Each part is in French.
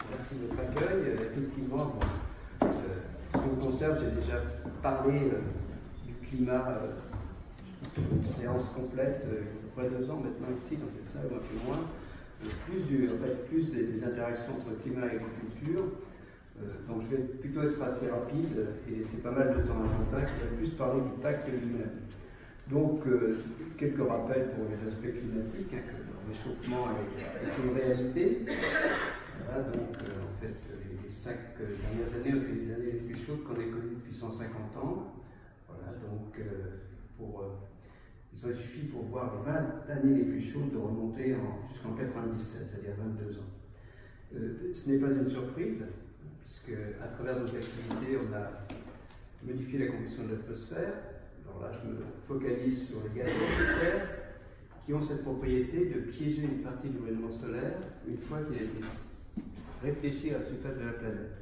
merci de votre accueil. Effectivement, ce qu'on conserve, j'ai déjà parlé du climat, une séance complète, il y a près de 2 ans maintenant ici, dans cette salle, ou un peu moins, plus des interactions entre climat et agriculture. Donc je vais plutôt être assez rapide, et c'est pas mal de temps agenda qui va plus parler du pacte lui-même. Donc, quelques rappels pour les aspects climatiques, que le réchauffement est une réalité. Voilà, donc, en fait, les 5 dernières années ont été les années les plus chaudes qu'on ait connues depuis 150 ans. Voilà, donc, il suffit pour voir les 20 années les plus chaudes de remonter jusqu'en 97, c'est-à-dire 22 ans. Ce n'est pas une surprise, puisque à travers nos activités, on a modifié la composition de l'atmosphère. Alors là, je me focalise sur les gaz à effet de serre qui ont cette propriété de piéger une partie du rayonnement solaire une fois qu'il a été réfléchi à la surface de la planète.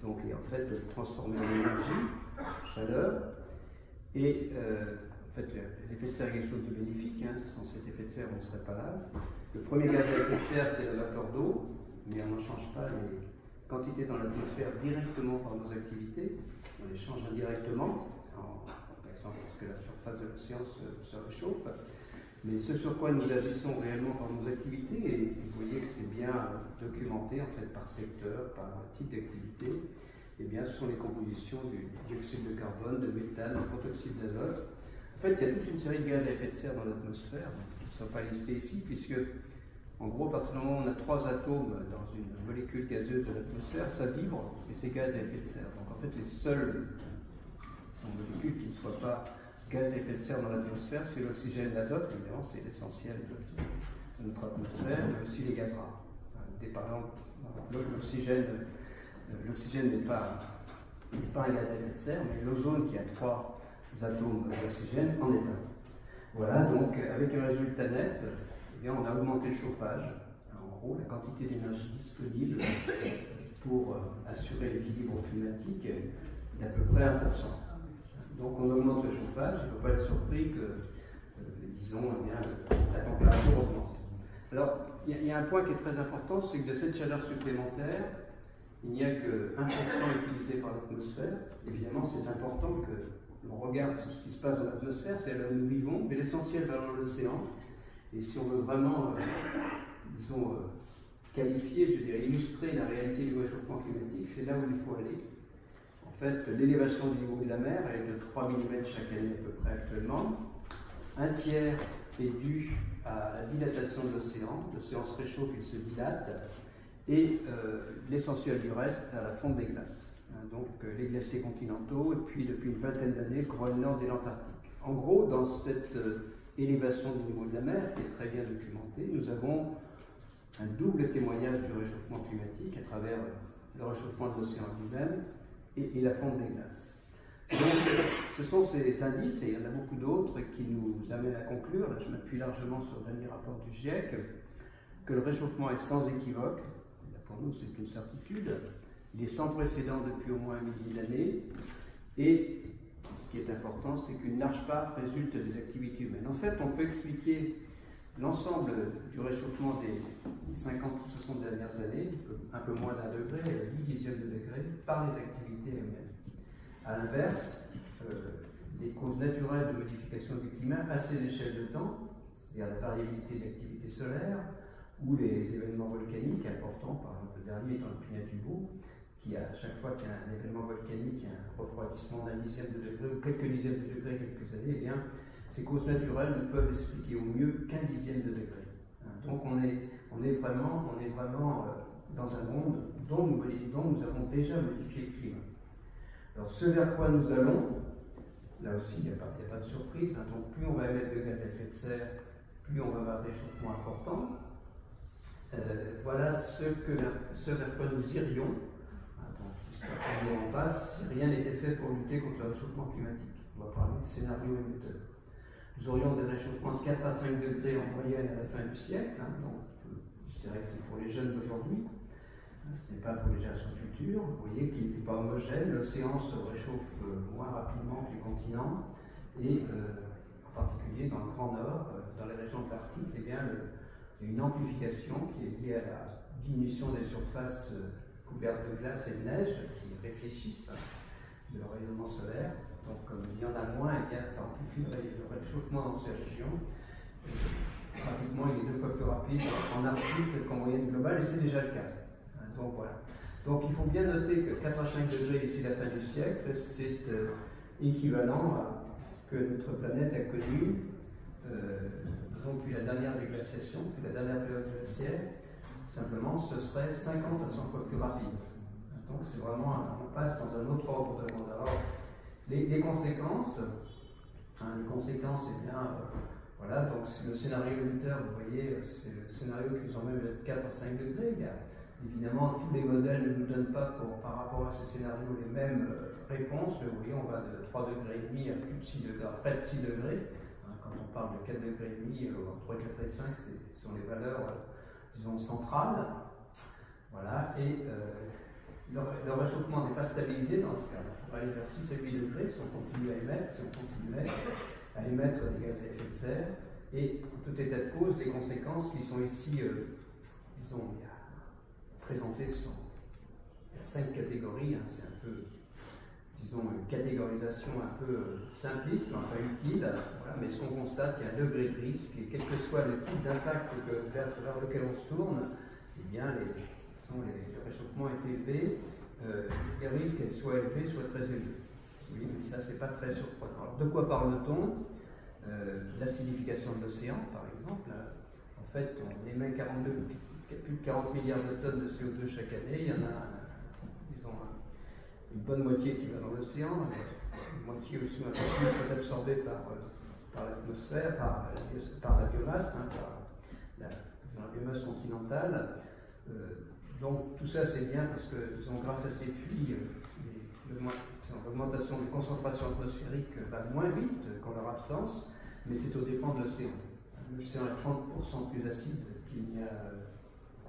Donc, et en fait, de le transformer en énergie, en chaleur. Et en fait, l'effet de serre est quelque chose de bénéfique. Sans cet effet de serre, on ne serait pas là. Le premier gaz à effet de serre, c'est la vapeur d'eau, mais on n'en change pas les quantités dans l'atmosphère directement par nos activités. On les change indirectement. Parce que la surface de l'océan se réchauffe, mais ce sur quoi nous agissons réellement par nos activités, et vous voyez que c'est bien documenté en fait par secteur, par type d'activité, et bien ce sont les compositions du dioxyde de carbone, de méthane, de protoxyde d'azote. En fait, il y a toute une série de gaz à effet de serre dans l'atmosphère, qui ne sont pas listés ici, puisque en gros, à partir du moment où on a 3 atomes dans une molécule gazeuse de l'atmosphère, ça vibre, et c'est gaz à effet de serre. Donc en fait, les seuls molécules qui ne soient pas gaz à effet de serre dans l'atmosphère, c'est l'oxygène et l'azote, évidemment, c'est l'essentiel de notre atmosphère, mais aussi les gaz rares. Par exemple, l'oxygène n'est pas un gaz à effet de serre, mais l'ozone qui a 3 atomes d'oxygène en est un. Voilà, donc avec un résultat net, eh bien, on a augmenté le chauffage, en gros, la quantité d'énergie disponible pour assurer l'équilibre climatique d'à peu près 1%. Donc on augmente le chauffage, il ne faut pas être surpris que, disons, eh bien, la température augmente. Alors, il y a un point qui est très important, c'est que de cette chaleur supplémentaire, il n'y a que 1% utilisé par l'atmosphère. Évidemment, c'est important que l'on regarde ce qui se passe dans l'atmosphère, c'est là où nous vivons, mais l'essentiel va dans l'océan. Et si on veut vraiment, disons, qualifier, je dirais, illustrer la réalité du réchauffement climatique, c'est là où il faut aller. En fait, l'élévation du niveau de la mer est de 3 mm chaque année à peu près actuellement. Un tiers est dû à la dilatation de l'océan. L'océan se réchauffe, il se dilate. Et l'essentiel du reste à la fonte des glaces. Donc les glaciers continentaux, et puis depuis une vingtaine d'années, le Groenland et l'Antarctique. En gros, dans cette élévation du niveau de la mer, qui est très bien documentée, nous avons un double témoignage du réchauffement climatique à travers le réchauffement de l'océan lui-même et la fonte des glaces. Donc, ce sont ces indices, et il y en a beaucoup d'autres, qui nous amènent à conclure, là je m'appuie largement sur le dernier rapport du GIEC, que le réchauffement est sans équivoque. Là, pour nous, c'est une certitude. Il est sans précédent depuis au moins 1 millier d'années, et ce qui est important, c'est qu'une large part résulte des activités humaines. En fait, on peut expliquer l'ensemble du réchauffement des 50 ou 60 dernières années, un peu moins d'1 degré, 10 dixièmes de degré, par les activités humaines. A l'inverse, les causes naturelles de modification du climat à ces échelles de temps, c'est-à-dire la variabilité de l'activité solaire, ou les événements volcaniques importants, par exemple le dernier étant le Pinatubo, qui à chaque fois qu'il y a un événement volcanique, il y a un refroidissement d'1 dixième de degré, ou quelques dixièmes de degré quelques années, eh bien, ces causes naturelles ne peuvent expliquer au mieux qu'1 dixième de degré. Donc on est vraiment dans un monde dont nous avons déjà modifié le climat. Alors ce vers quoi nous allons, là aussi il n'y a pas de surprise, donc plus on va émettre de gaz à effet de serre, plus on va avoir des réchauffements importants. Voilà ce vers quoi nous irions, on en passe si rien n'était fait pour lutter contre le réchauffement climatique. On va parler de scénario émetteur. Nous aurions des réchauffements de 4 à 5 degrés en moyenne à la fin du siècle, donc je dirais que c'est pour les jeunes d'aujourd'hui, ce n'est pas pour les générations futures. Vous voyez qu'il n'est pas homogène, l'océan se réchauffe moins rapidement que les continents, et en particulier dans le Grand Nord, dans les régions de l'Arctique, eh bien, il y a une amplification qui est liée à la diminution des surfaces couvertes de glace et de neige qui réfléchissent le rayonnement solaire. Donc comme il y en a moins, et bien, ça amplifie le réchauffement dans ces régions. Pratiquement, il est 2 fois plus rapide en Arctique qu'en moyenne globale, et c'est déjà le cas. Donc voilà. Donc il faut bien noter que 4 à 5 degrés d'ici la fin du siècle, c'est équivalent à ce que notre planète a connu, disons, depuis la dernière déglaciation, depuis la dernière période glaciaire. Simplement, ce serait 50 à 100 fois plus rapide. Donc c'est vraiment, on passe dans un autre ordre de grandeur. Alors, les conséquences, eh bien, voilà, donc le scénario Luther, vous voyez, c'est le scénario qui nous emmène de 4 à 5 degrés. Il y a, évidemment, tous les modèles ne nous donnent pas, par rapport à ce scénario, les mêmes réponses. Mais vous voyez, on va de 3,5 degrés à plus de 6 degrés, près de 6 degrés. Quand on parle de 4,5 degrés, entre 4 et 5, ce sont les valeurs, disons, centrales. Voilà, et le réchauffement n'est pas stabilisé dans ce cas. On va aller vers 6 à 8 degrés si on continue à émettre, à émettre des gaz à effet de serre. Et en tout état de cause, les conséquences qui sont ici, disons, présentées sont. Il y a 5 catégories, hein, c'est un peu, disons, une catégorisation un peu simpliste, enfin utile. Voilà, mais ce qu'on constate, il y a un degré de risque, et quel que soit le type d'impact vers lequel on se tourne, eh bien, le réchauffement est élevé, les risques soient élevés, soient très élevés. Oui, mais ça, c'est pas très surprenant. Alors, de quoi parle-t-on? L'acidification de l'océan, par exemple. En fait, on émet plus de 40 milliards de tonnes de CO2 chaque année. Il y en a, disons, une bonne moitié qui va dans l'océan, une moitié aussi un peu plus est absorbée par l'atmosphère, par la biomasse, hein, par la biomasse continentale. Donc tout ça c'est bien parce que, disons, grâce à ces puits, l'augmentation des concentrations atmosphériques va moins vite qu'en leur absence, mais c'est au dépend de l'océan. L'océan est 30% plus acide qu'il n'y a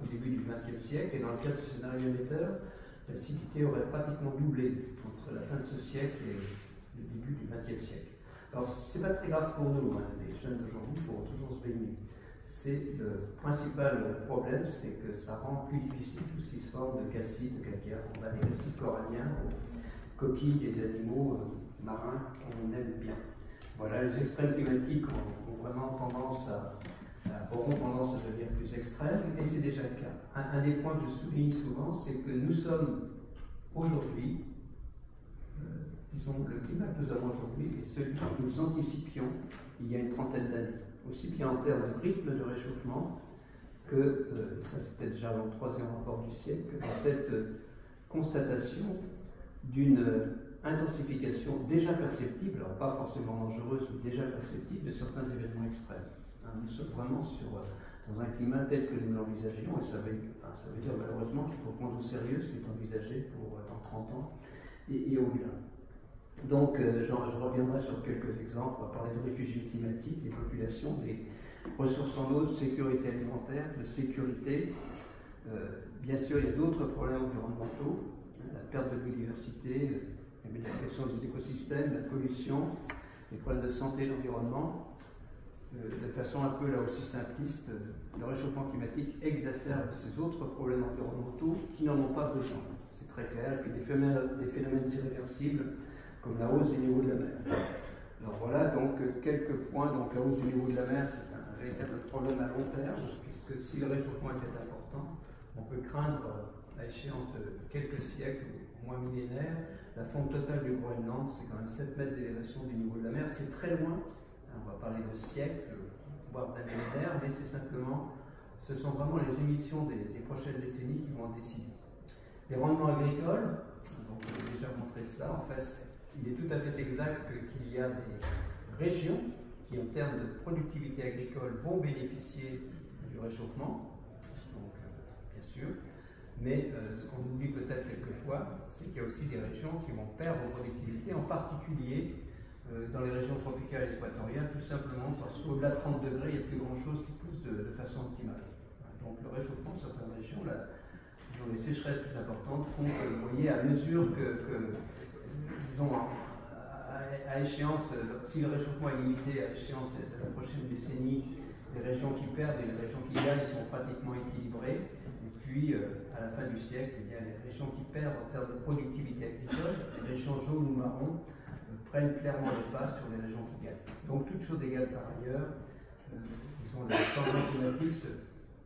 au début du XXe siècle, et dans le cas de ce scénario émetteur, l'acidité aurait pratiquement doublé entre la fin de ce siècle et le début du XXe siècle. Alors c'est pas très grave pour nous, hein, les jeunes d'aujourd'hui pourront toujours se baigner. C'est le principal problème, c'est que ça rend plus difficile tout ce qui se forme de calcite, de calcaire. On a des récifs coralliens, coquilles, des animaux marins qu'on aime bien. Voilà, les extrêmes climatiques ont vraiment auront tendance à devenir plus extrêmes, et c'est déjà le cas. Un des points que je souligne souvent, c'est que nous sommes aujourd'hui, disons, le climat que nous avons aujourd'hui est celui que nous anticipions il y a une trentaine d'années. Aussi bien en termes de rythme de réchauffement que, ça c'était déjà dans le 3e rapport du siècle, dans cette constatation d'une intensification déjà perceptible, alors pas forcément dangereuse, mais déjà perceptible de certains événements extrêmes. Nous sommes vraiment dans un climat tel que nous l'envisagions, et ça veut dire malheureusement qu'il faut prendre au sérieux ce qui est envisagé pour dans 30 ans et au-delà. Donc, je reviendrai sur quelques exemples. On va parler de réfugiés climatiques, des populations, des ressources en eau, de sécurité alimentaire, de sécurité. Bien sûr, il y a d'autres problèmes environnementaux, la perte de biodiversité, la question des écosystèmes, la pollution, les problèmes de santé et l'environnement. De façon un peu là aussi simpliste, le réchauffement climatique exacerbe ces autres problèmes environnementaux qui n'en ont pas besoin. C'est très clair. Et puis des phénomènes irréversibles, comme la hausse du niveau de la mer. Alors voilà donc quelques points. Donc la hausse du niveau de la mer, c'est un véritable problème à long terme, puisque si le réchauffement était important, on peut craindre, à échéance de quelques siècles, au moins millénaires, la fonte totale du Groenland. C'est quand même 7 mètres d'élévation du niveau de la mer, c'est très loin. On va parler de siècles, voire d'un millénaire, mais ce sont vraiment les émissions des prochaines décennies qui vont en décider. Les rendements agricoles, donc on a déjà montré cela, en fait, il est tout à fait exact qu'il y a des régions qui, en termes de productivité agricole, vont bénéficier du réchauffement, donc bien sûr, mais ce qu'on oublie peut-être quelquefois, c'est qu'il y a aussi des régions qui vont perdre en productivité, en particulier dans les régions tropicales et équatoriales, tout simplement parce qu'au-delà de 30 degrés, il n'y a plus grand-chose qui pousse de façon optimale. Donc le réchauffement de certaines régions, les sécheresses plus importantes font que, vous voyez, à mesure que disons, à échéance, si le réchauffement est limité à échéance de la prochaine décennie, les régions qui perdent et les régions qui gagnent sont pratiquement équilibrées. Et puis, à la fin du siècle, il y a les régions qui perdent en termes de productivité agricole, les régions jaunes ou marron prennent clairement le pas sur les régions qui gagnent. Donc, toute chose égale par ailleurs, disons, le changement climatique se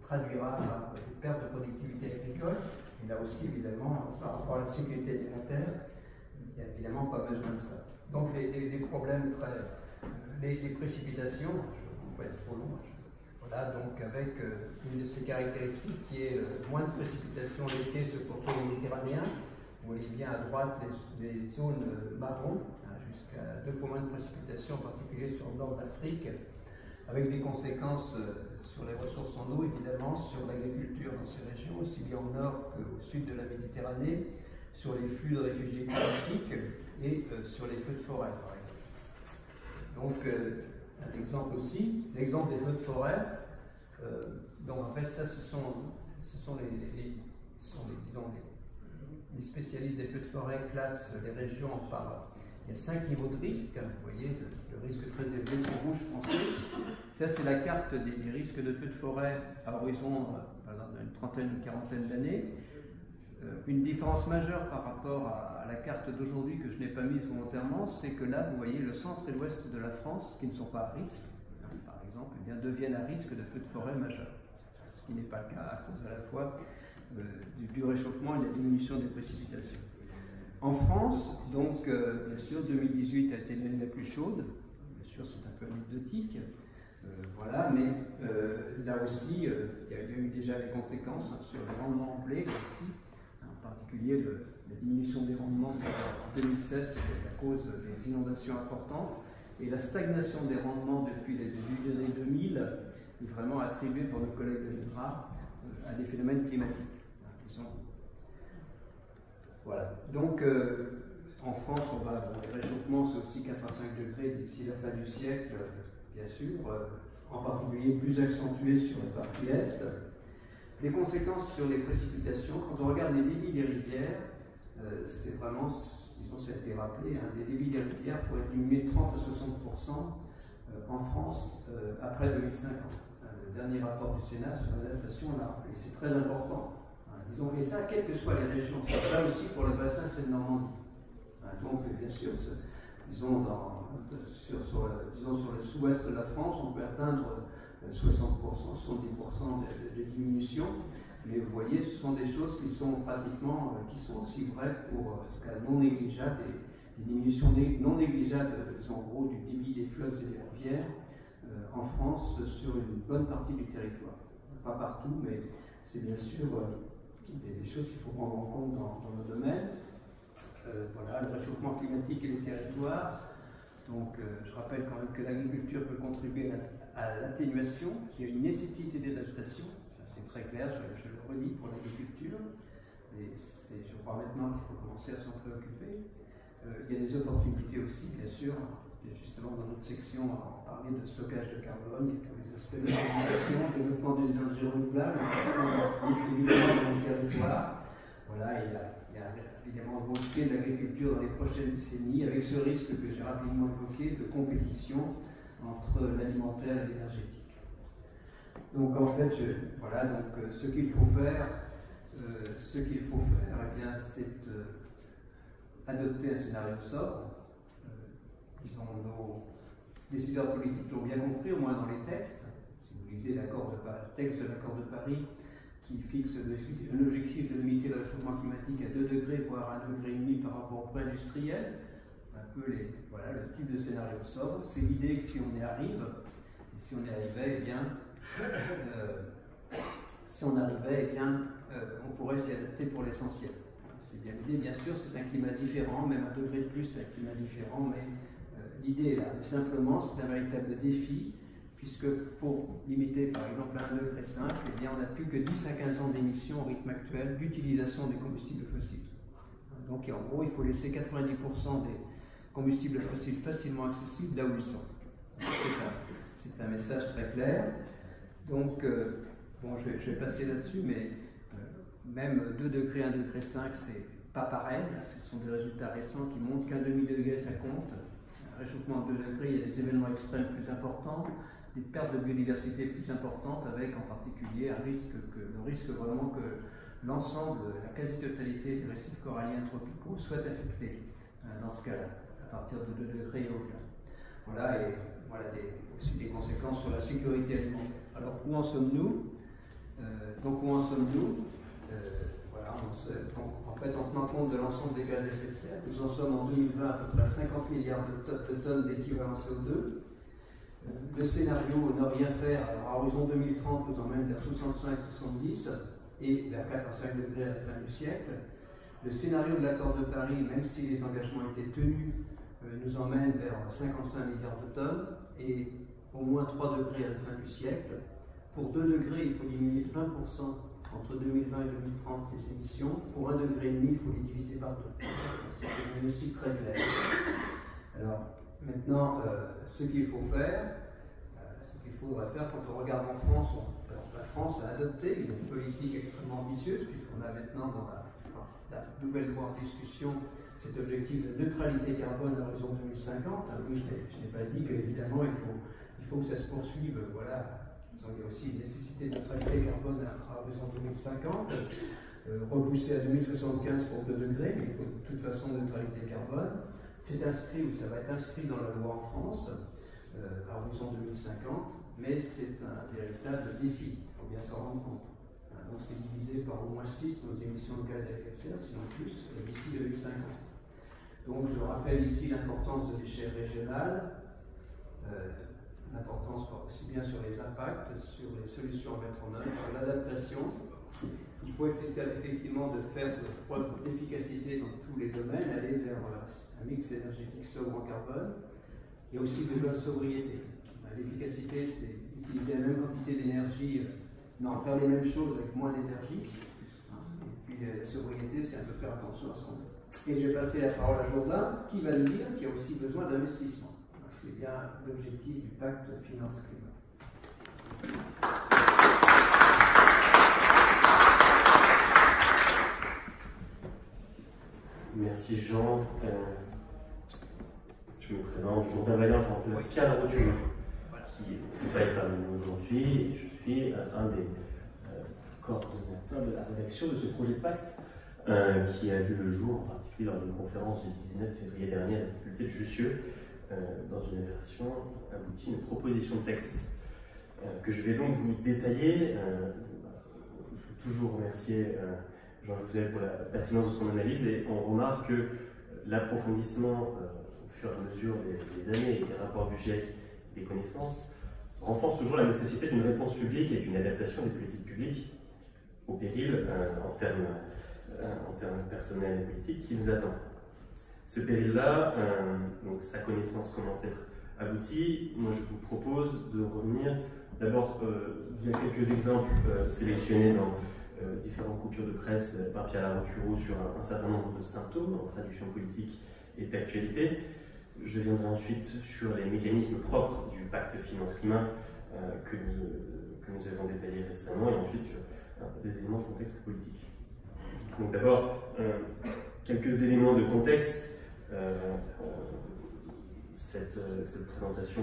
traduira par des pertes de productivité agricole. Et là aussi, évidemment, par rapport à la sécurité alimentaire, il n'y a évidemment pas besoin de ça. Donc, les problèmes les précipitations, on peut être trop long. Voilà, donc avec une de ces caractéristiques qui est moins de précipitations l'été sur le pourtour méditerranéen. Vous voyez bien à droite les zones marron, jusqu'à 2 fois moins de précipitations, en particulier sur le nord d'Afrique, avec des conséquences sur les ressources en eau, évidemment, sur l'agriculture dans ces régions, aussi bien au nord qu'au sud de la Méditerranée, sur les flux de réfugiés climatiques et sur les feux de forêt, par exemple. Donc, un exemple aussi, l'exemple des feux de forêt. Donc, en fait, ça, ce sont les spécialistes des feux de forêt classent les régions par. Il y a 5 niveaux de risque. Vous voyez, le risque très élevé, c'est rouge foncé. Ça, c'est la carte des risques de feux de forêt à horizon d'une trentaine, une quarantaine d'années. Une différence majeure par rapport à la carte d'aujourd'hui que je n'ai pas mise volontairement, c'est que là, vous voyez, le centre et l'ouest de la France, qui ne sont pas à risque, par exemple, eh bien, deviennent à risque de feux de forêt majeurs. Ce qui n'est pas le cas à cause à la fois du réchauffement et de la diminution des précipitations. En France, donc, bien sûr, 2018 a été l'année la plus chaude. Bien sûr, c'est un peu anecdotique. Voilà, mais là aussi, il y a eu déjà les conséquences sur les rendements en blé, aussi. En particulier, la diminution des rendements en 2016, c'est à cause des inondations importantes. Et la stagnation des rendements depuis les débuts des années 2000 est vraiment attribuée par nos collègues de l'INRA à des phénomènes climatiques. Voilà. Donc, en France, le réchauffement, c'est aussi 4 à 5 degrés d'ici la fin du siècle, bien sûr, en particulier plus accentué sur la partie est. Les conséquences sur les précipitations, quand on regarde les débits des rivières, c'est vraiment, disons, ça a été rappelé, des débits des rivières pourraient diminuer de 30 à 60% en France après 2050. Le dernier rapport du Sénat sur l'adaptation l'a rappelé. C'est très important. Disons, et ça, quelles que soient les régions, c'est vrai aussi pour le bassin Seine-Normandie. Donc, bien sûr, disons, sur le sud-ouest de la France, on peut atteindre 60%, 70% de diminution. Mais vous voyez, ce sont des choses qui sont pratiquement, qui sont aussi vraies pour ce cas non négligeable, des diminutions non négligeables, en gros, du débit des fleuves et des rivières en France sur une bonne partie du territoire. Pas partout, mais c'est bien sûr des choses qu'il faut prendre en compte dans nos domaines. Voilà, le réchauffement climatique et les territoires. Donc, je rappelle quand même que l'agriculture peut contribuer à l'atténuation, qu'il y a une nécessité d'adaptation. C'est très clair, je le redis pour l'agriculture. Et je crois maintenant qu'il faut commencer à s'en préoccuper. Il y a des opportunités aussi, bien sûr. Justement, dans notre section, on parlait de stockage de carbone, il y a tous les aspects de l'alimentation, développement des énergies renouvelables, évidemment dans le territoire. Voilà, il y a évidemment le volonté de l'agriculture dans les prochaines décennies, avec ce risque que j'ai rapidement évoqué de compétition entre l'alimentaire et l'énergétique. Donc en fait, voilà, donc ce qu'il faut faire, eh bien, c'est adopter un scénario sobre. Disons, nos décideurs politiques l'ont bien compris, au moins dans les textes. Si vous lisez le texte de l'accord de Paris, qui fixe un objectif de limiter le réchauffement climatique à 2 degrés, voire 1,5 degré par rapport au pré-industriel, un peu le type de scénario sobre. C'est l'idée que si on y arrive, et si on y arrivait, eh bien, on pourrait s'y adapter pour l'essentiel. C'est bien l'idée, bien sûr, c'est un climat différent, même 1 degré de plus, c'est un climat différent, mais l'idée est là. Mais simplement, c'est un véritable défi, puisque pour limiter par exemple à 1,5 degré, eh bien, on n'a plus que 10 à 15 ans d'émissions au rythme actuel d'utilisation des combustibles fossiles. Donc en gros, il faut laisser 90% des combustibles fossiles facilement accessibles là où ils sont. C'est un message très clair. Donc, je vais passer là-dessus, mais même 2 degrés, 1,5 degré, c'est pas pareil. Ce sont des résultats récents qui montrent qu'un demi-degré, ça compte. Un réchauffement de 2 degrés, il y a des événements extrêmes plus importants. des pertes de biodiversité plus importantes, avec en particulier le risque vraiment que l'ensemble, la quasi-totalité des récifs coralliens tropicaux soient affectés dans ce cas-là, à partir de 2 degrés et au-delà. Voilà, et voilà aussi des conséquences sur la sécurité alimentaire. Alors, où en sommes-nous? Voilà, en fait, en tenant compte de l'ensemble des gaz à effet de serre, nous en sommes en 2020 à peu près à 50 milliards de tonnes d'équivalent CO2. Le scénario ne rien faire, alors à horizon 2030 nous emmène vers 65-70 et vers 4 à 5 degrés à la fin du siècle. Le scénario de l'accord de Paris, même si les engagements étaient tenus, nous emmène vers 55 milliards de tonnes et au moins 3 degrés à la fin du siècle. Pour 2 degrés, il faut diminuer de 20% entre 2020 et 2030 les émissions. Pour 1,5 degré, il faut les diviser par 2. C'est aussi très clair. Alors, maintenant, ce qu'il faut faire, quand on regarde en France, la France a adopté une politique extrêmement ambitieuse, puisqu'on a maintenant dans la nouvelle loi en discussion cet objectif de neutralité carbone à l'horizon 2050. Oui, je n'ai pas dit qu'évidemment il faut que ça se poursuive. Voilà. Il y a aussi une nécessité de neutralité carbone à l'horizon 2050, repoussé à 2075 pour 2 degrés, mais il faut de toute façon neutralité carbone. C'est inscrit, ou ça va être inscrit dans la loi en France, à l'horizon 2050, mais c'est un véritable défi, il faut bien s'en rendre compte. Donc c'est divisé par au moins 6 nos émissions de gaz à effet de serre, sinon plus, d'ici 2050. Donc je rappelle ici l'importance de l'échelle régionale, l'importance aussi bien sur les impacts, sur les solutions à mettre en œuvre, sur l'adaptation. Il faut effectivement de faire preuve d'efficacité dans tous les domaines, aller vers un mix énergétique sobre en carbone, et aussi besoin de sobriété. L'efficacité, c'est utiliser la même quantité d'énergie, mais en faire les mêmes choses avec moins d'énergie. Et puis la sobriété, c'est un peu faire attention à ce qu'on fait. Et je vais passer la parole à Jourdain, qui va nous dire qu'il y a aussi besoin d'investissement. C'est bien l'objectif du pacte finance-climat. Merci Jean. Je me présente, Jourdain Vaillant, je remplace Pierre Larouture, qui ne peut pas être parmi nous aujourd'hui. Je suis un des coordonnateurs de la rédaction de ce projet de pacte qui a vu le jour, en particulier lors d'une conférence du 19 février dernier à la faculté de Jussieu, dans une version aboutie, une proposition de texte que je vais donc vous détailler. Il faut toujours remercier Jean Jouzel pour la pertinence de son analyse, et on remarque que l'approfondissement au fur et à mesure des années et des rapports du GIEC des connaissances renforce toujours la nécessité d'une réponse publique et d'une adaptation des politiques publiques au péril en termes personnels et politiques qui nous attend. Ce péril-là, donc sa connaissance commence à être aboutie. Moi, je vous propose de revenir d'abord via quelques exemples sélectionnés dans différentes coupures de presse par Pierre Larouture sur un certain nombre de symptômes en traduction politique et d'actualité. Je viendrai ensuite sur les mécanismes propres du pacte finance-climat que nous avons détaillé récemment, et ensuite sur des éléments de contexte politique. Donc d'abord, quelques éléments de contexte. Cette présentation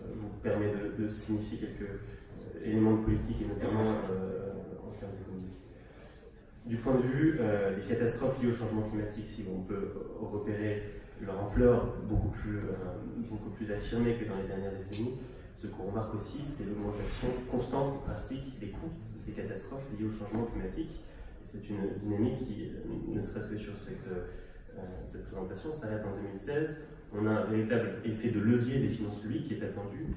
vous permet de signifier quelques éléments de politique, et notamment en termes économiques. Du point de vue des catastrophes liées au changement climatique, si on peut repérer leur ampleur beaucoup plus affirmée que dans les dernières décennies, ce qu'on remarque aussi, c'est l'augmentation constante et drastique des coûts de ces catastrophes liées au changement climatique. Et c'est une dynamique qui, ne serait-ce que sur cette présentation, s'arrête en 2016. On a un véritable effet de levier des finances publiques qui est attendu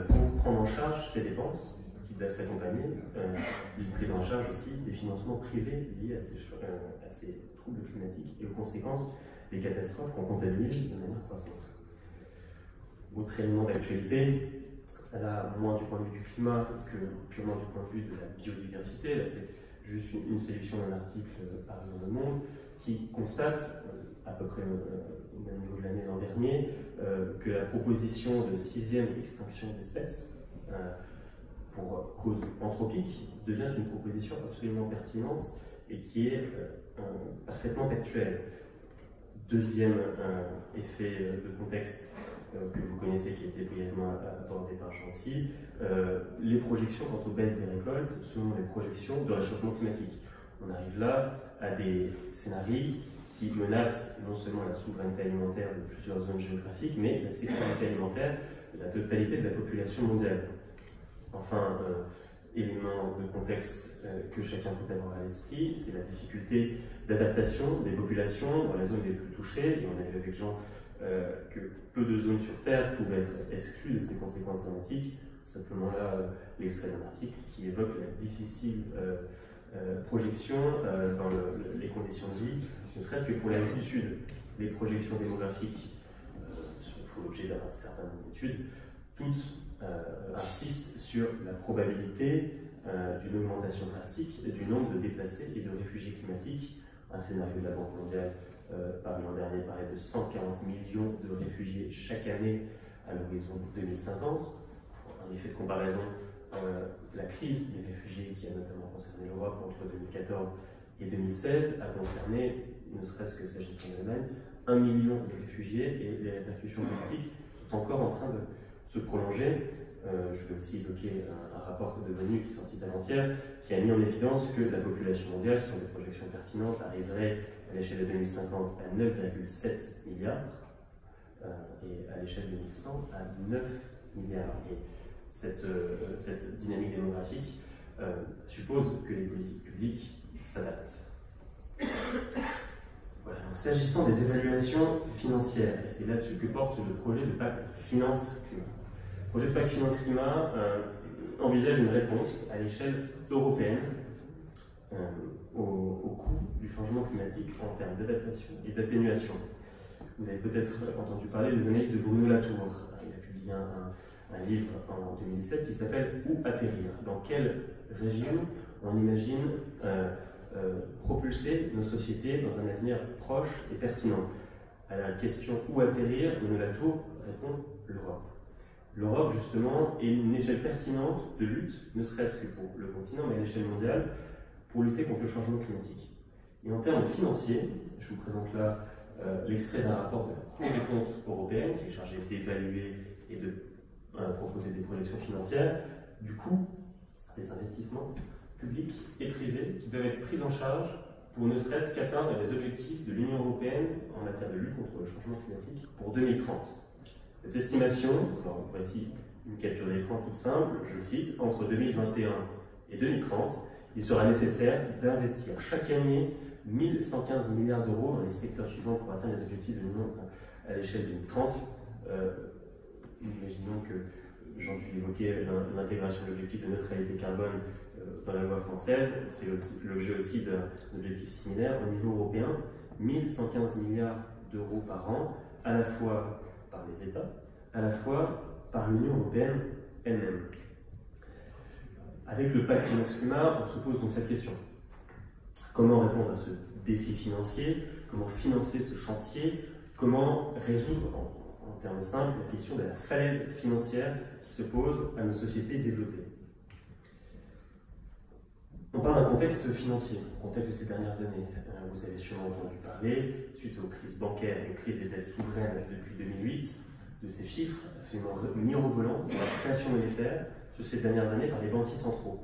pour prendre en charge ces dépenses, qui doivent s'accompagner d'une prise en charge aussi des financements privés liés à ces troubles climatiques et aux conséquences des catastrophes qu'on comptabilise de manière croissante. Autre élément d'actualité, là, moins du point de vue du climat que purement du point de vue de la biodiversité. Là, c'est juste une sélection d'un article paru dans Le Monde qui constate, à peu près au même niveau de l'année l'an dernier, que la proposition de 6e extinction d'espèces pour cause anthropique devient une proposition absolument pertinente et qui est parfaitement actuelle. deuxième effet de contexte que vous connaissez, qui a été brièvement abordé par Jean aussi, les projections quant aux baisses des récoltes selon les projections de réchauffement climatique. On arrive là à des scénarios qui menacent non seulement la souveraineté alimentaire de plusieurs zones géographiques, mais la sécurité alimentaire de la totalité de la population mondiale. Enfin, élément de contexte que chacun peut avoir à l'esprit, c'est la difficulté d'adaptation des populations dans les zones les plus touchées. Et on a vu avec Jean que peu de zones sur Terre pouvaient être exclues de ces conséquences dramatiques. Simplement là, l'extrait d'un article qui évoque la difficile projection dans les conditions de vie, ne serait-ce que pour l'Asie du Sud. Les projections démographiques font l'objet d'un certain nombre d'études, toutes insistent sur la probabilité d'une augmentation drastique du nombre de déplacés et de réfugiés climatiques. Un scénario de la Banque mondiale paru l'an dernier parlait de 140 millions de réfugiés chaque année à l'horizon 2050. Pour un effet de comparaison, la crise des réfugiés qui a notamment concerné l'Europe entre 2014 et 2016 a concerné, ne serait-ce que s'agissant de l'Allemagne, 1 million de réfugiés, et les répercussions politiques sont encore en train de se prolonger. Je vais aussi évoquer un rapport de l'ONU qui est sorti avant-hier, qui a mis en évidence que la population mondiale, sur des projections pertinentes, arriverait à l'échelle de 2050 à 9,7 milliards et à l'échelle de 2100 à 9 milliards. Et cette dynamique démographique suppose que les politiques publiques s'adaptent. Voilà, donc s'agissant des évaluations financières, et c'est là-dessus que porte le projet de pacte finance-climat. Le projet de pacte finance-climat envisage une réponse à l'échelle européenne au coût du changement climatique en termes d'adaptation et d'atténuation. Vous avez peut-être entendu parler des analyses de Bruno Latour. Il a publié un livre en 2017 qui s'appelle « Où atterrir ? Dans quel régime on imagine propulser nos sociétés dans un avenir proche et pertinent ?» À la question « Où atterrir ?», Bruno Latour répond « l'Europe ». L'Europe, justement, est une échelle pertinente de lutte, ne serait-ce que pour le continent, mais à l'échelle mondiale, pour lutter contre le changement climatique. Et en termes financiers, je vous présente là l'extrait d'un rapport de la Cour des comptes européenne, qui est chargée d'évaluer et de proposer des projections financières, du coût des investissements publics et privés qui doivent être pris en charge pour ne serait-ce qu'atteindre les objectifs de l'Union européenne en matière de lutte contre le changement climatique pour 2030. Cette estimation, alors voici une capture d'écran toute simple, je cite, entre 2021 et 2030, il sera nécessaire d'investir chaque année 1115 milliards d'euros dans les secteurs suivants pour atteindre les objectifs de l'Union à l'échelle 2030. Imaginons que, Jean, tu évoquais l'intégration de l'objectif de neutralité carbone dans la loi française, fait l'objet aussi d'un objectif similaire au niveau européen, 1115 milliards d'euros par an, à la fois par les États, à la fois par l'Union européenne elle-même. Avec le pacte finance-climat, on se pose donc cette question. Comment répondre à ce défi financier? Comment financer ce chantier? Comment résoudre, en termes simples, la question de la falaise financière qui se pose à nos sociétés développées? On parle d'un contexte financier, contexte de ces dernières années. Vous avez sûrement entendu parler, suite aux crises bancaires et aux crises des dettes souveraines depuis 2008, de ces chiffres absolument mirobolants de la création monétaire sur ces dernières années par les banquiers centraux.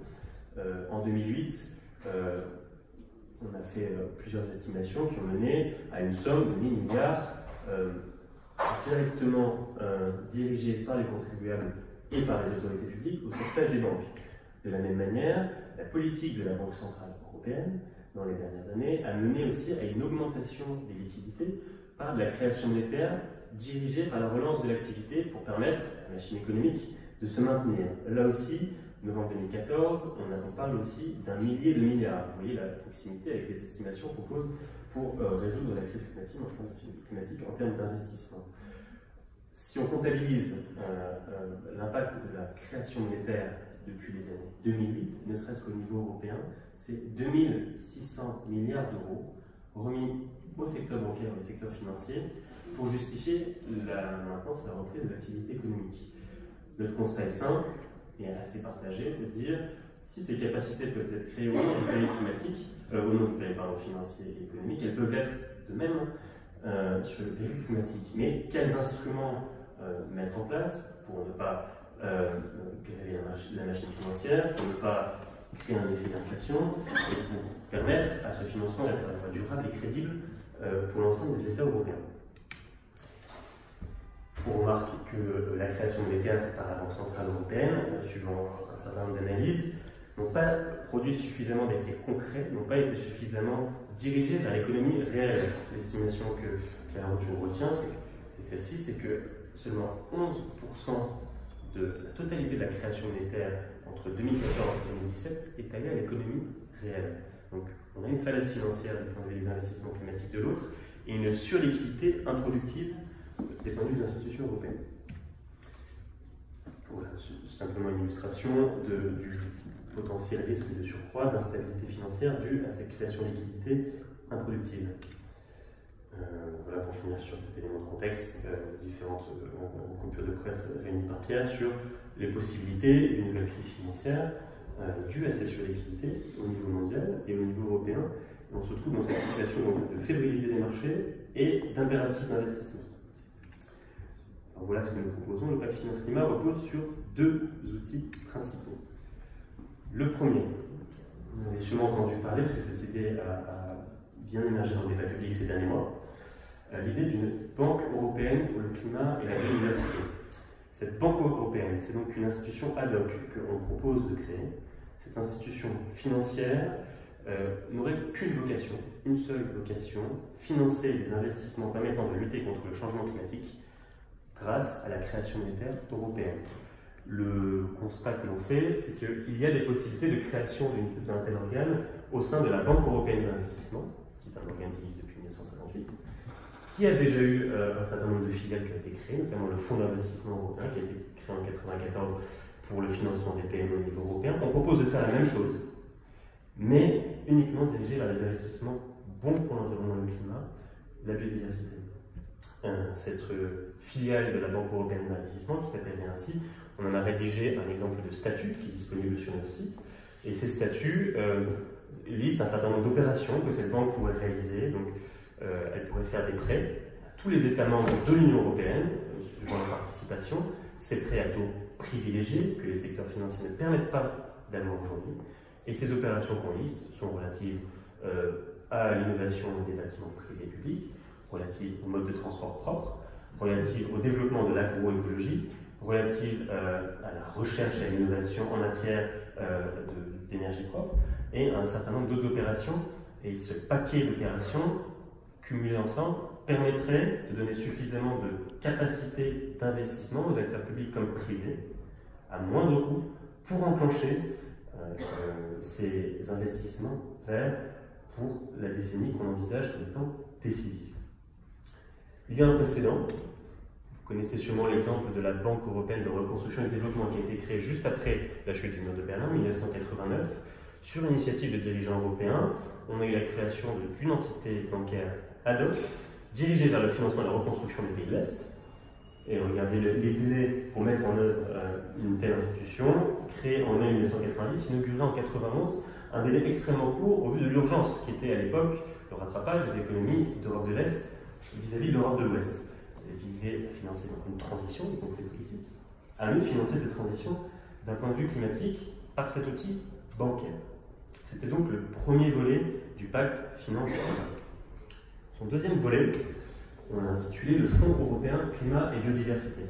En 2008, on a fait plusieurs estimations qui ont mené à une somme de 1000 milliards directement dirigée par les contribuables et par les autorités publiques au sauvetage des banques. De la même manière, la politique de la Banque centrale européenne, dans les dernières années, a mené aussi à une augmentation des liquidités par de la création monétaire dirigée par la relance de l'activité pour permettre à la machine économique de se maintenir. Là aussi, novembre 2014, on parle aussi d'un millier de milliards. Vous voyez la proximité avec les estimations qu'on pose pour résoudre la crise climatique en termes d'investissement. Si on comptabilise l'impact de la création monétaire depuis les années 2008, ne serait-ce qu'au niveau européen, c'est 2600 milliards d'euros remis au secteur bancaire et au secteur financier pour justifier la maintenance et la reprise de l'activité économique. Notre constat est simple et assez partagé, c'est de dire si ces capacités peuvent être créées au nom du péril climatique, au nom du péril financier et économique, elles peuvent l'être de même sur le péril climatique. Mais quels instruments mettre en place pour ne pas créer la machine financière, pour ne pas créer un effet d'inflation et pour permettre à ce financement d'être à la fois durable et crédible pour l'ensemble des États européens. On remarque que la création monétaire par la Banque centrale européenne, suivant un certain nombre d'analyses, n'ont pas produit suffisamment d'effets concrets, n'ont pas été suffisamment dirigés vers l'économie réelle. L'estimation que Pierre Roture retient, c'est celle-ci, c'est que seulement 11% de la totalité de la création monétaire entre 2014 et 2017 est allée à l'économie réelle. Donc on a une falaise financière du point de vue des investissements climatiques de l'autre et une surliquidité improductive des points de vue des institutions européennes. Voilà, c'est simplement une illustration du potentiel risque de surcroît d'instabilité financière due à cette création de liquidités improductives. Voilà, pour finir sur cet élément de contexte, différentes coupures de presse réunies par Pierre sur les possibilités d'une nouvelle crise financière due à cette surliquidité au niveau mondial et au niveau européen. Et on se trouve dans cette situation donc, de fébriliser les marchés et d'impératif d'investissement. Alors voilà ce que nous proposons. Le pacte finance-climat repose sur deux outils principaux. Le premier, vous en avez sûrement entendu parler, parce que cette idée a bien émergé dans le débat public ces derniers mois, l'idée d'une banque européenne pour le climat et la biodiversité. Cette banque européenne, c'est donc une institution ad hoc que l'on propose de créer. Cette institution financière n'aurait qu'une vocation, une seule vocation, financer des investissements permettant de lutter contre le changement climatique grâce à la création monétaire européenne. Le constat que l'on fait, c'est qu'il y a des possibilités de création d'un tel organe au sein de la Banque européenne d'investissement, qui est un organe qui existe depuis 1958, qui a déjà eu un certain nombre de filiales qui ont été créées, notamment le Fonds d'investissement européen qui a été créé en 1994 pour le financement des PME au niveau européen. On propose de faire la même chose, mais uniquement dirigé vers les investissements bons pour l'environnement et le climat, la biodiversité. Cette filiale de la Banque européenne d'investissement, qui s'appellerait ainsi, on en a rédigé un exemple de statut qui est disponible sur notre site, et ces statuts listent un certain nombre d'opérations que cette banque pourrait réaliser. Donc, elle pourrait faire des prêts à tous les États membres de l'Union européenne, suivant leur participation. Ces prêts à taux privilégiés que les secteurs financiers ne permettent pas d'avoir aujourd'hui. Et ces opérations qu'on liste sont relatives à l'innovation des bâtiments privés et publics, relatives au mode de transport propre, relatives au développement de l'agroécologie, relatives à la recherche et à l'innovation en matière d'énergie propre, et à un certain nombre d'autres opérations. Et ce paquet d'opérations cumulés ensemble permettrait de donner suffisamment de capacité d'investissement aux acteurs publics comme privés, à moindre coût, pour enclencher ces investissements verts pour la décennie qu'on envisage comme étant décisive. Il y a un précédent. Vous connaissez sûrement l'exemple de la Banque européenne de reconstruction et de développement qui a été créée juste après la chute du mur de Berlin en 1989. Sur l'initiative de dirigeants européens, on a eu la création d'une entité bancaire ad hoc dirigée vers le financement et la reconstruction des pays de l'Est. Et regardez les délais pour mettre en œuvre une telle institution, créée en mai 1990, inaugurée en 1991, un délai extrêmement court au vu de l'urgence qui était à l'époque le rattrapage des économies d'Europe de l'Est vis-à-vis de l'Europe de l'Ouest. Elle visait à financer donc une transition, y compris politique, à mieux financer cette transition d'un point de vue climatique par cet outil bancaire. C'était donc le premier volet du pacte finance-climat. Son deuxième volet, on l'a intitulé le Fonds européen climat et biodiversité.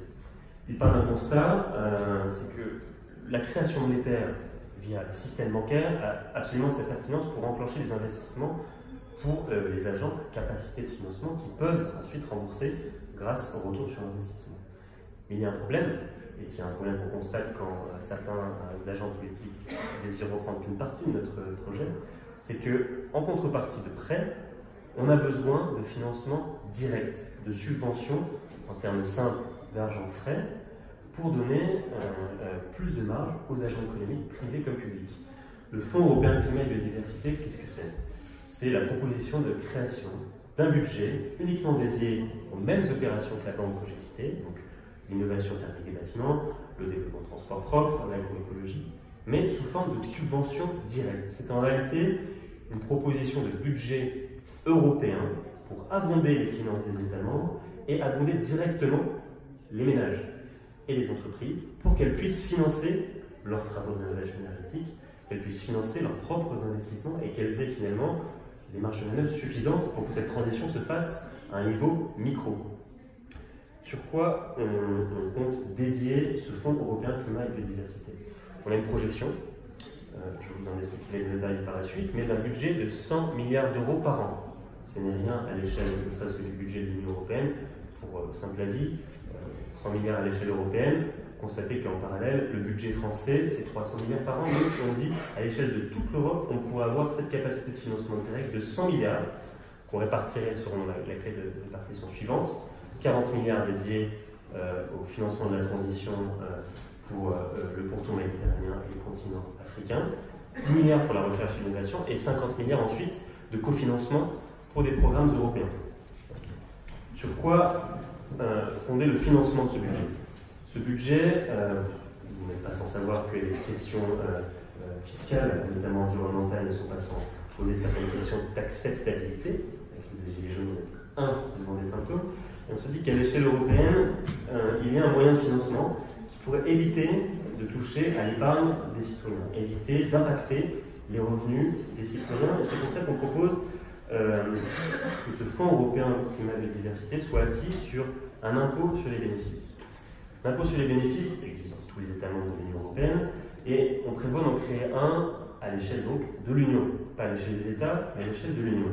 Il part d'un constat, c'est que la création monétaire via le système bancaire a absolument sa pertinence pour enclencher des investissements pour les agents capacité de financement qui peuvent ensuite rembourser grâce au retour sur investissement. Mais il y a un problème, et c'est un problème qu'on constate quand certains agents politiques désirent reprendre qu'une partie de notre projet, c'est qu'en contrepartie de prêts, on a besoin de financement direct, de subventions en termes simples d'argent frais, pour donner plus de marge aux agents économiques, privés comme publics. Le Fonds européen climat et biodiversité, qu'est-ce que c'est? C'est la proposition de création d'un budget uniquement dédié aux mêmes opérations que la banque que j'ai citée, donc l'innovation thermique des bâtiments, le développement de transport propre, l'agroécologie, mais sous forme de subventions directes. C'est en réalité une proposition de budget européen pour abonder les finances des États membres et abonder directement les ménages et les entreprises pour qu'elles puissent financer leurs travaux de rénovation énergétique, qu'elles puissent financer leurs propres investissements et qu'elles aient finalement des marges de manœuvre suffisantes pour que cette transition se fasse à un niveau micro. Sur quoi on compte dédier ce Fonds européen climat et biodiversité? On a une projection, je vous en expliquerai les détails par la suite, mais d'un budget de 100 milliards d'euros par an. Ce n'est rien à l'échelle de ça, c'est du budget de l'Union européenne. Pour simple avis, 100 milliards à l'échelle européenne, constatez qu'en parallèle, le budget français, c'est 300 milliards par an. Donc on dit, à l'échelle de toute l'Europe, on pourrait avoir cette capacité de financement direct de 100 milliards, qu'on répartirait selon la clé de répartition suivante. 40 milliards dédiés au financement de la transition pour le pourtour méditerranéen et le continent africain, 10 milliards pour la recherche et l'innovation et 50 milliards ensuite de cofinancement pour des programmes européens. Sur quoi fonder le financement de ce budget? Ce budget, vous n'êtes pas sans savoir que les questions fiscales, notamment environnementales, ne sont pas sans poser certaines questions d'acceptabilité. Avec les gilets jaunes, c'est le des symptômes. Et on se dit qu'à l'échelle européenne, il y a un moyen de financement qui pourrait éviter de toucher à l'épargne des citoyens, éviter d'impacter les revenus des citoyens. Et c'est pour ça qu'on propose que ce Fonds européen climat et biodiversité soit assis sur un impôt sur les bénéfices. L'impôt sur les bénéfices existe dans tous les États membres de l'Union européenne et on prévoit d'en créer un à l'échelle donc de l'Union, pas à l'échelle des États, mais à l'échelle de l'Union.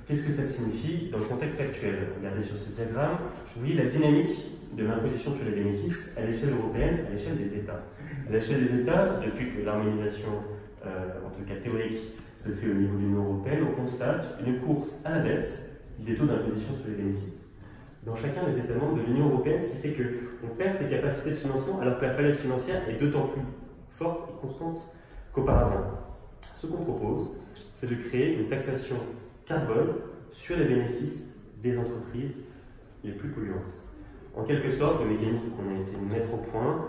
Qu'est-ce que ça signifie dans le contexte actuel? Regardez sur ce diagramme, vous voyez la dynamique de l'imposition sur les bénéfices à l'échelle européenne, à l'échelle des États. À l'échelle des États, depuis que l'harmonisation, en tout cas théorique, se fait au niveau de l'Union européenne, on constate une course à la baisse des taux d'imposition sur les bénéfices. Dans chacun des États membres de l'Union européenne, ce qui fait qu'on perd ses capacités de financement alors que la falaise financière est d'autant plus forte et constante qu'auparavant. Ce qu'on propose, c'est de créer une taxation carbone sur les bénéfices des entreprises les plus polluantes. En quelque sorte, le mécanisme qu'on a essayé de mettre au point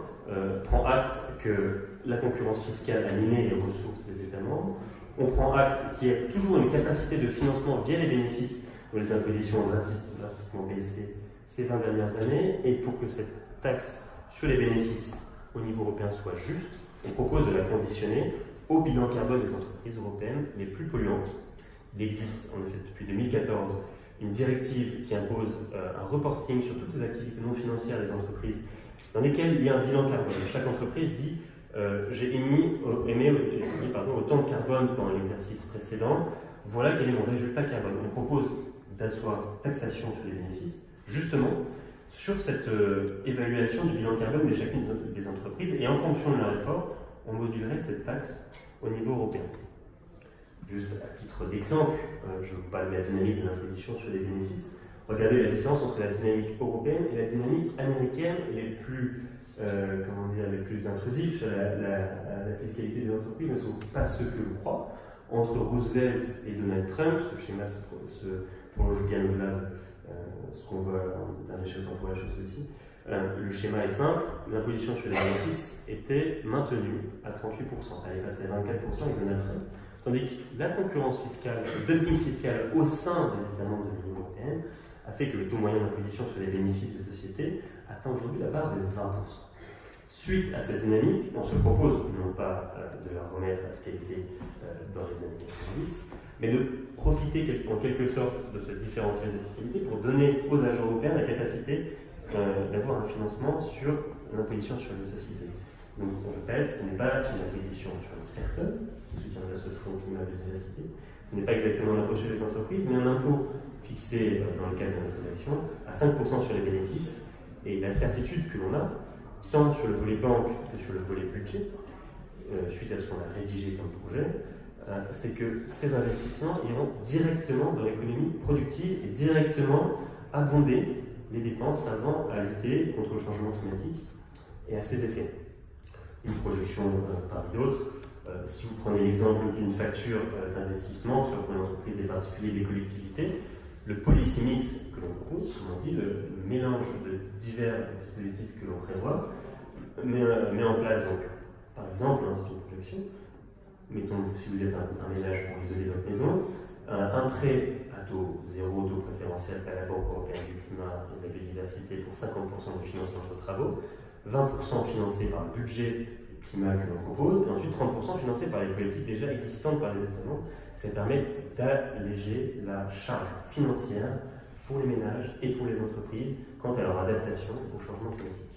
prend acte que la concurrence fiscale a miné les ressources des États membres. On prend acte qu'il y a toujours une capacité de financement via les bénéfices où les impositions ont drastiquement baissé ces 20 dernières années. Et pour que cette taxe sur les bénéfices au niveau européen soit juste, on propose de la conditionner au bilan carbone des entreprises européennes les plus polluantes. Il existe en effet depuis 2014 une directive qui impose un reporting sur toutes les activités non financières des entreprises dans lesquelles il y a un bilan carbone. Chaque entreprise dit j'ai émis autant de carbone pendant l'exercice précédent, voilà quel est mon résultat carbone. On propose d'asseoir cette taxation sur les bénéfices, justement sur cette évaluation du bilan carbone de chacune des entreprises, et en fonction de leur effort, on modulerait cette taxe au niveau européen. Juste à titre d'exemple, je vous parle de la dynamique de l'imposition sur les bénéfices. Regardez la différence entre la dynamique européenne et la dynamique américaine, les plus, les plus intrusifs sur la fiscalité des entreprises ne sont pas ceux que l'on croit. Entre Roosevelt et Donald Trump, ce schéma se prolonge bien au-delà de ce qu'on voit dans l'échelle temporelle sur ceci. Le schéma est simple, l'imposition sur les bénéfices était maintenue à 38%. Elle est passée à 24% avec Donald Trump. Tandis que la concurrence fiscale, le dumping fiscal au sein des États membres de l'Union européenne a fait que le taux moyen d'imposition sur les bénéfices des sociétés atteint aujourd'hui la barre de 20%. Suite à cette dynamique, on se propose non pas de la remettre à ce qu'elle était dans les années 90, mais de profiter en quelque sorte de cette différentielle de fiscalité pour donner aux agents européens la capacité d'avoir un financement sur l'imposition sur les sociétés. Donc on répète, ce n'est pas une imposition sur les personnes qui soutiendrait ce fonds climat et biodiversité, ce n'est pas exactement l'impôt sur les entreprises, mais un impôt fixé dans le cadre de notre élection à 5% sur les bénéfices, et la certitude que l'on a, tant sur le volet banque que sur le volet budget, suite à ce qu'on a rédigé comme projet, c'est que ces investissements iront directement dans l'économie productive et directement abonder les dépenses servant à lutter contre le changement climatique et à ses effets. Une projection parmi d'autres. Si vous prenez l'exemple d'une facture d'investissement, soit pour une entreprise, des particuliers, des collectivités, le policy mix que l'on propose, on dit le mélange de divers dispositifs que l'on prévoit, met en place donc, par exemple, c'est une projection, mettons si vous êtes un ménage pour isoler votre maison, un prêt à taux zéro, taux préférentiel par la Banque européenne du climat et de la biodiversité pour 50% du financement de nos travaux, 20% financé par le budget climat que l'on propose, et ensuite 30% financé par les politiques déjà existantes par les États membres. Ça permet d'alléger la charge financière pour les ménages et pour les entreprises quant à leur adaptation au changement climatique.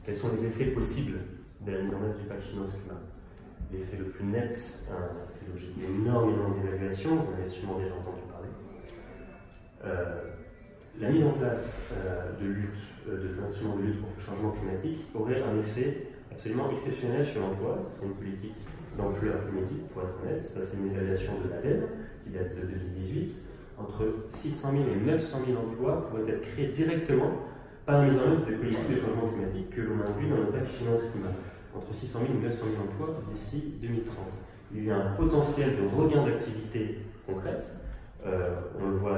Quels sont les effets possibles de la mise en œuvre du pacte finance-climat? L'effet le plus net fait l'objet d'énormément d'évaluations, vous en avez sûrement déjà entendu parler. La mise en place d'instruments de lutte contre le changement climatique aurait un effet absolument exceptionnel sur l'emploi. Ce serait une politique d'ampleur inédite, pour être honnête. Ça, c'est une évaluation de l'ADEME qui date de 2018. Entre 600 000 et 900 000 emplois pourraient être créés directement par la mise en œuvre des politiques de changement climatique que l'on induit dans le pacte finance-climat. Entre 600 000 et 900 000 emplois d'ici 2030. Il y a un potentiel de regain d'activité concrète. On le voit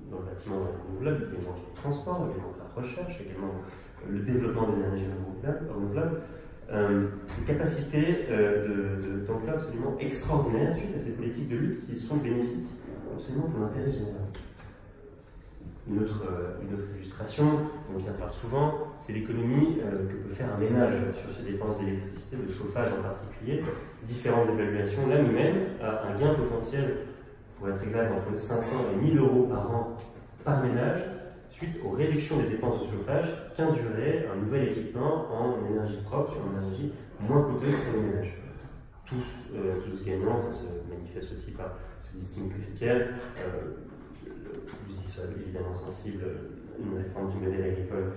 dans le bâtiment renouvelable, également le transport, également la recherche, également le développement des énergies renouvelables. Une capacité d'emploi absolument extraordinaire suite à ces politiques de lutte qui sont bénéfiques absolument pour l'intérêt général. Une autre illustration, on y parle souvent, c'est l'économie que peut faire un ménage sur ses dépenses d'électricité, de chauffage en particulier. Différentes évaluations, là nous-mêmes, a un gain potentiel, pour être exact, entre 500 et 1000 euros par an par ménage, suite aux réductions des dépenses de chauffage qu'induirait un nouvel équipement en énergie propre et en énergie moins coûteuse pour les ménages. Tous gagnants, ça se manifeste aussi par ce listing coefficient. Vous y serez évidemment sensible, une réforme du modèle agricole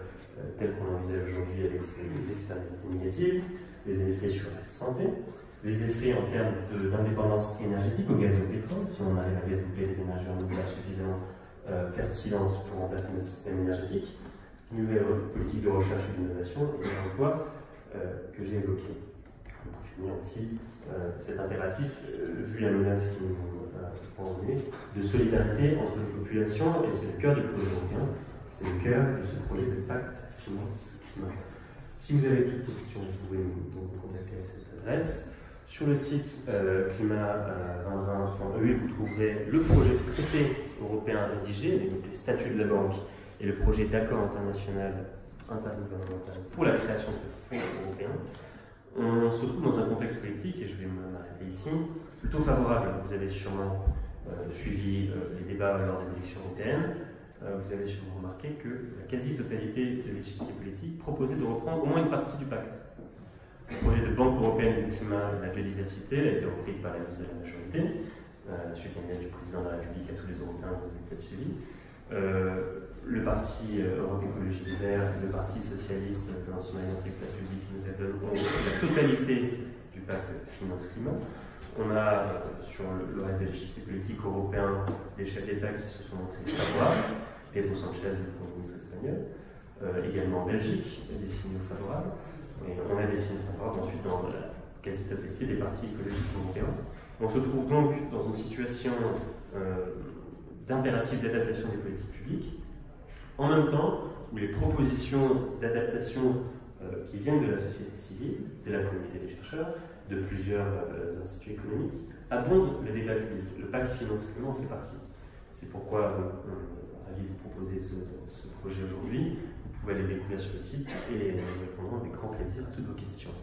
tel qu'on l'envisage aujourd'hui avec ses externalités négatives, les effets sur la santé, les effets en termes d'indépendance énergétique au gaz et au pétrole, si on arrive à développer des énergies renouvelables suffisamment pertinentes pour remplacer notre système énergétique, nouvelle politique de recherche et d'innovation et d'emploi que j'ai évoqué. On peut finir aussi cet impératif, vu la menace qui nous de solidarité entre les populations, et c'est le cœur du projet européen, c'est le cœur de ce projet de pacte finance-climat. Si vous avez toute question, vous pouvez nous contacter à cette adresse. Sur le site climat2020.eu, vous trouverez le projet de traité européen rédigé, donc les statuts de la banque, et le projet d'accord international intergouvernemental pour la création de ce fonds européen. On se trouve dans un contexte politique, et je vais m'arrêter ici, plutôt favorable. Vous avez sûrement suivi les débats lors des élections européennes. Vous avez sûrement remarqué que la quasi-totalité de l'échiquier politique proposait de reprendre au moins une partie du pacte. Le projet de Banque européenne du climat et de la biodiversité a été repris par la liste de la majorité, suite à une lettre du président de la République à tous les Européens, vous avez peut-être suivi. Le parti Europe Écologie Les Verts, le parti socialiste dans son alliance avec Place Publique nous ont la totalité du pacte finance-climat. On a sur le reste de l'échiquier politique européen des chefs d'État qui se sont montrés favorables, Pedro Sanchez, le Premier ministre espagnol, également en Belgique, des signaux favorables, et on a des signaux favorables ensuite dans la quasi-totalité des partis écologistes européens. On se trouve donc dans une situation d'impératif d'adaptation des politiques publiques, en même temps où les propositions d'adaptation qui viennent de la société civile, de la communauté des chercheurs, de plusieurs instituts économiques, abondent le débat public. Le pacte finance-climat en fait partie. C'est pourquoi on est ravi de vous proposer ce projet aujourd'hui. Vous pouvez aller découvrir sur le site et nous répondrons avec grand plaisir à toutes vos questions.